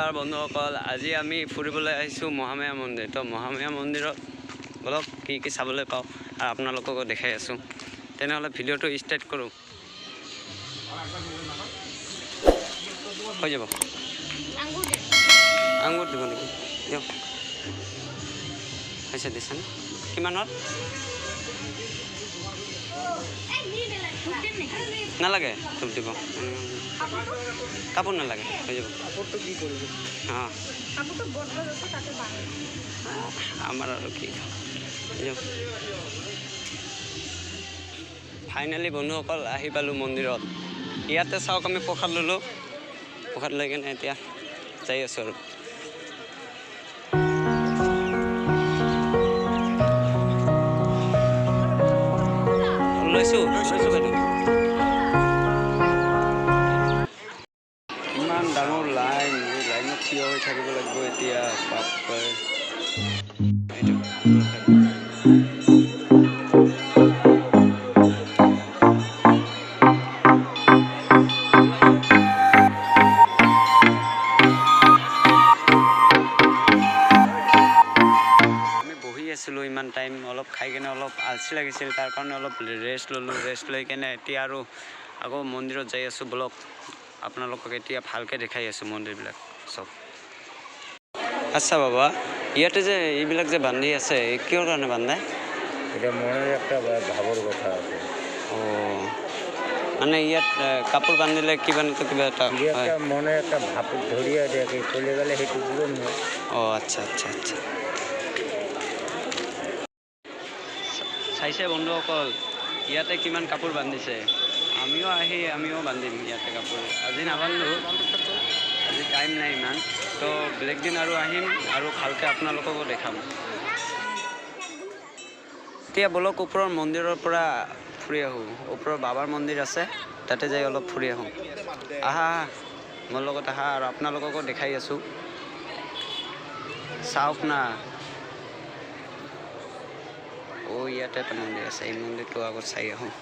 নমস্কাৰ বন্ধুসকল, আজি আমি ফুৰিবলৈ আহিছোঁ মহামায়া মন্দিৰ। তো মহামায়া মন্দিৰত বলক কি কি চাবলৈ পাওঁ আৰু আপোনালোককো দেখাই আছোঁ। তেনেহ'লে ভিডিঅ'টো ষ্টাৰ্ট কৰোঁ। হৈ যাব, আঙুৰ দিব নেকি? দিয়ক, হৈছে দিছেনে? কিমানত? নালাগে, ধূপ দিব। কাপোৰ নালাগে, হৈ যাব। অঁ, আমাৰ আৰু কি ফাইনেলি বন্ধুসকল আহি পালোঁ মন্দিৰত। ইয়াতে চাওক, আমি প্ৰসাদ ল'লোঁ। প্ৰসাদ লৈ কিনে এতিয়া যাই আছোঁ আৰু লৈছোঁ বাইদেউ। ইমান ডাঙৰ লাইন, এই লাইনত থিয় হৈ থাকিব লাগিব এতিয়া। বাপৰে, আছিলোঁ ইমান টাইম, অলপ খাই কিনে অলপ আলচি লাগিছিল, তাৰ কাৰণে অলপ ৰেষ্ট ল'লোঁ। ৰেষ্ট লৈ কিনে এতিয়া আৰু আকৌ মন্দিৰত যাই আছোঁ। ব্লগ আপোনালোকক এতিয়া ভালকৈ দেখাই আছোঁ মন্দিৰবিলাক চব। আচ্ছা বাবা, ইয়াতে যে এইবিলাক যে বান্ধি আছে, কিহৰ কাৰণে বান্ধায়? এটা মনেৰ একটা ভাবৰ কথা আছে। অঁ, মানে ইয়াত কাপোৰ বান্ধিলে কিবা নহয় কিবা এটা মনে একটা ভাব ধরিয়া দেখে চলে গেলে সেইটো পূরণ হয়। অঁ, আচ্ছা আচ্ছা আচ্ছা। চাইছে বন্ধুসকল, ইয়াতে কিমান কাপোৰ বান্ধিছে। আমিও বান্ধিম ইয়াতে কাপোৰ। আজি নাবান্ধো, আজি টাইম নাই ইমান। তো বেলেগ দিন আৰু আহিম আৰু ভালকৈ আপোনালোককো দেখাম। এতিয়া বলক ওপৰৰ মন্দিৰৰ পৰা ফুৰি আহোঁ। ওপৰৰ বাবাৰ মন্দিৰ আছে, তাতে যাই অলপ ফুৰি আহোঁ। আহা মোৰ লগত আহা আৰু আপোনালোককো দেখাই আছোঁ। চাওক না, ইয়াতে এটা মন্দিৰ আছে, এই মন্দিৰটো আগত চাই আহোঁ।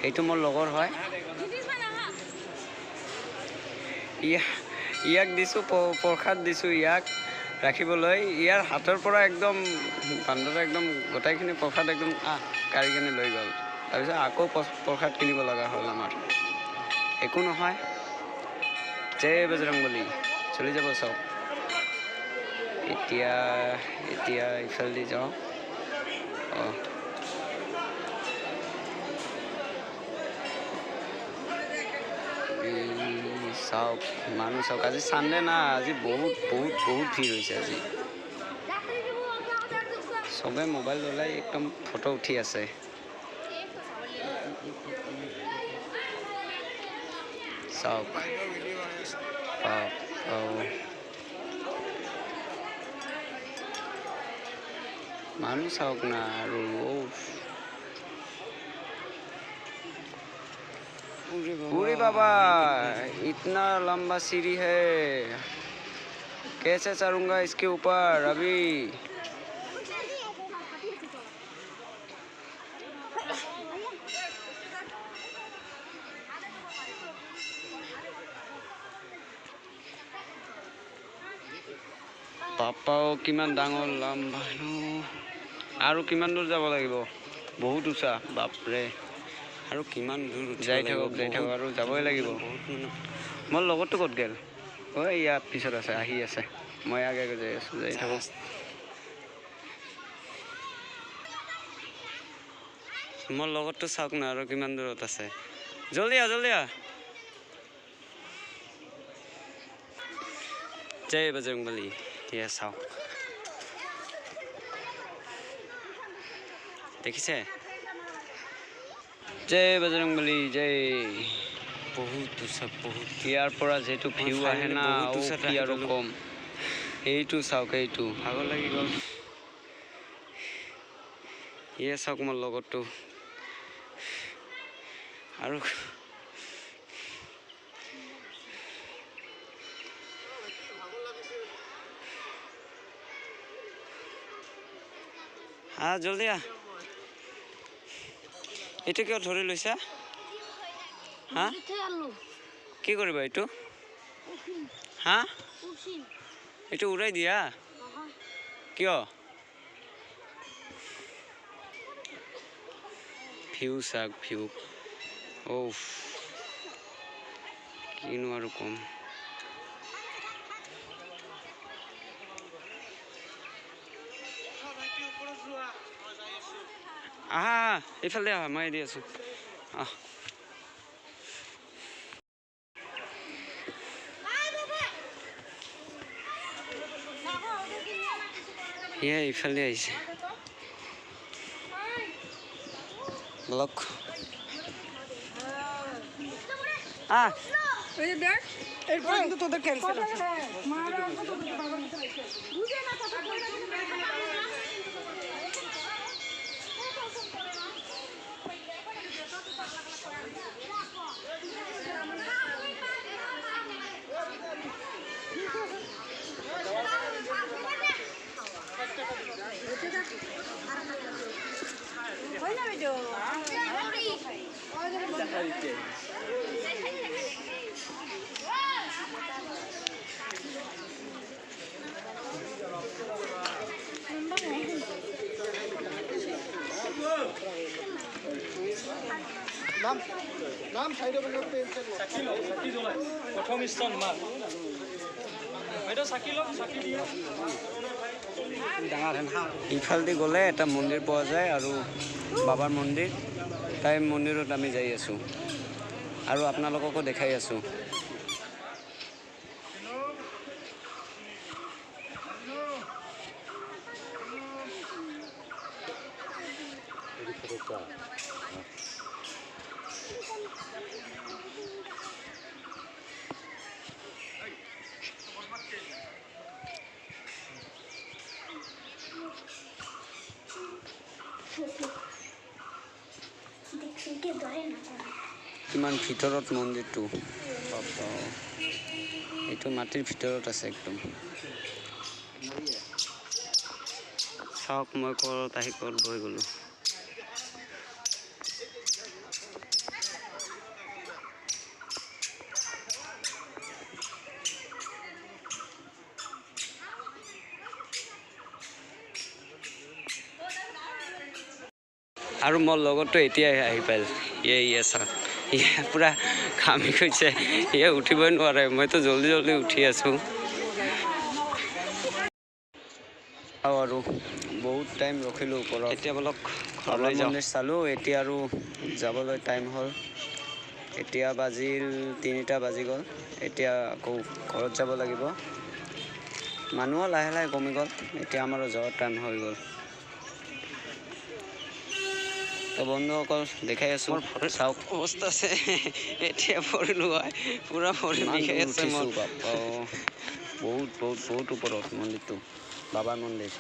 এইটো মোৰ লগৰ হয়। ইয়াক দিছোঁ প্ৰসাদ দিছোঁ, ইয়াক ৰাখিবলৈ। ইয়াৰ হাতৰ পৰা একদম বান্দৰে একদম গোটেইখিনি প্ৰসাদ একদম কাঢ়ি কিনে লৈ গ'ল। তাৰপিছত আকৌ প্ৰসাদ কিনিব লগা হ'ল আমাৰ। একো নহয়, জয় বজৰংবলী, চলি যাব চব। এতিয়া ইফালেদি যাওঁ। অঁ, চাওক মানুহ চাওক, আজি চানডে না, আজি বহুত ভিৰ হৈছে। আজি চবে মোবাইল ওলাই একদম ফটো উঠি আছে। চাওক মানুহ চাওক না। আৰু अरे बाबा, इतना लंबा सीढ़ी है, कैसे चढ़ूंगा इसके ऊपर अभी? পাপাও কিমান ডাঙৰ লম্বা, আৰু কিমান দূৰ যাব লাগিব? বহুত উঁচা, বাপৰে। আৰু কিমান দূৰ যাই থাকক আৰু যাবই লাগিব। মোৰ লগৰটো ক'ত গ'ল? ইয়াত পিছত আছে, আহি আছে। মই আগে যাই আছোঁ, যাই থাকক। মোৰ লগৰটো চাওক না, আৰু কিমান দূৰত আছে। জলদি আহ। জয় বজৰংবলী। এতিয়া চাওক, দেখিছে? জয় বজৰংবলী জয়। বহুত উঁচা, বহুত। ইয়াৰ পৰা যিহেতু ভিউ আহে না, আৰু কম। এইটো চাওক, এইটো ভাগৰ লাগি গ'ল। চাওক মোৰ লগৰটো। আৰু জলদি আহ। এইটো কিয় ধৰি লৈছা? হা, কি কৰিবা এইটো? হা এইটো উৰাই দিয়া কিয় ভিউ চাওক ভিউ অ' কিনো আৰু কম আহা এইফালে আহা মই দি আছোঁ আহ সেয়া ইফালে আহিছে ব্লক আহ এরপরে কিন্তু তোদের ক্যান্সেল আছে নাম সাইডে বললো চাকি লো চাকি জ্বলাই প্রথম স্থান মা এটা চাকি লো চাকি দিয়ে ইফালেদি গ'লে এটা মন্দিৰ পোৱা যায় আৰু বাবাৰ মন্দিৰ তাই মন্দিৰত আমি যাই আছোঁ আৰু আপোনালোককো দেখাই আছোঁ কিমান ভিতৰত মন্দিৰটো এইটো মাটিৰ ভিতৰত আছে একদম চাওক মই ক'ত আহি ক'ত বহি গ'লোঁ আৰু মোৰ লগতো এতিয়াই আহি পাল ইয়ে চাওক ইয়ে পূৰা ঘামি গৈছে ইয়ে উঠিবই নোৱাৰে মইতো জল্দি জল্দি উঠি আছোঁ আৰু বহুত টাইম ৰখিলোঁ ওপৰত এতিয়া বোলক ঘৰলৈ মন্দিৰ চালোঁ এতিয়া আৰু যাবলৈ টাইম হ'ল এতিয়া বাজিল 3টা বাজি গ'ল এতিয়া আকৌ ঘৰত যাব লাগিব মানুহো লাহে লাহে কমি গ'ল এতিয়া আমাৰো যোৱাৰ টাইম হৈ গ'ল তো বন্ধুসকল দেখাই আছোঁ চাওক অৱস্থা আছে এতিয়া পৰিলোঁ হয় পূৰা ভৰি বিষাই আছে মোৰ বহুত ওপৰত মন্দিৰটো বাবাৰ মন্দিৰ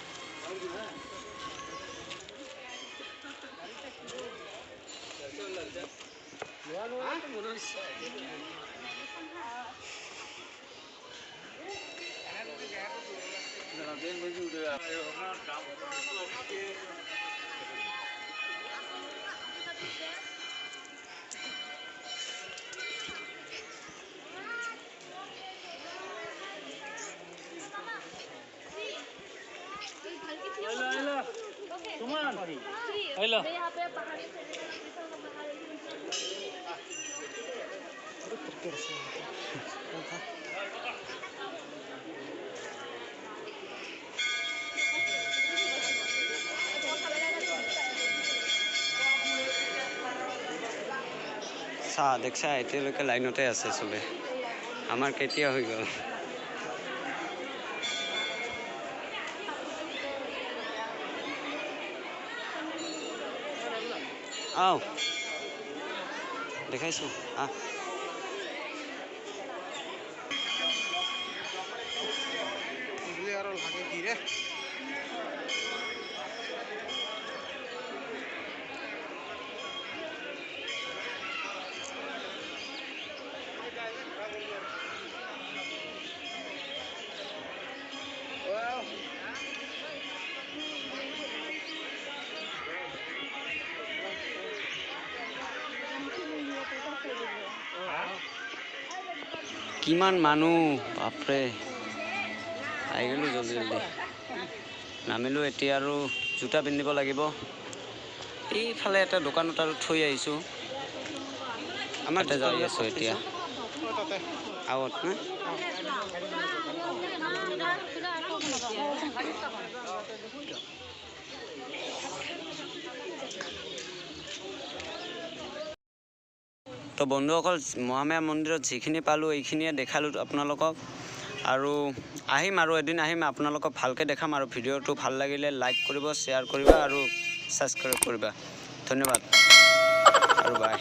চাহ দেখছা এতিয়ালৈকে লাইনতে আছে চবে আমাৰ কেতিয়া হৈ গ'ল আও দেখাইছোঁ আৰু লাগে কি ৰে কিমান মানুহ বাপৰে আহি গ'লোঁ জলদি জলদি নামিলোঁ এতিয়া আৰু জোতা পিন্ধিব লাগিব এইফালে এটা দোকানত আৰু থৈ আহিছোঁ আমাৰ তাতে যাই আছোঁ এতিয়া আগত না তো বন্ধুসকল মহামায়া মন্দিৰত যিখিনি পালোঁ এইখিনিয়ে দেখালোঁ আপোনালোকক আৰু আহিম আৰু এদিন আহিম আপোনালোকক ভালকৈ দেখাম আৰু ভিডিঅ'টো ভাল লাগিলে লাইক কৰিব শ্বেয়াৰ কৰিবা আৰু ছাবস্ক্ৰাইব কৰিবা ধন্যবাদ আৰু বাই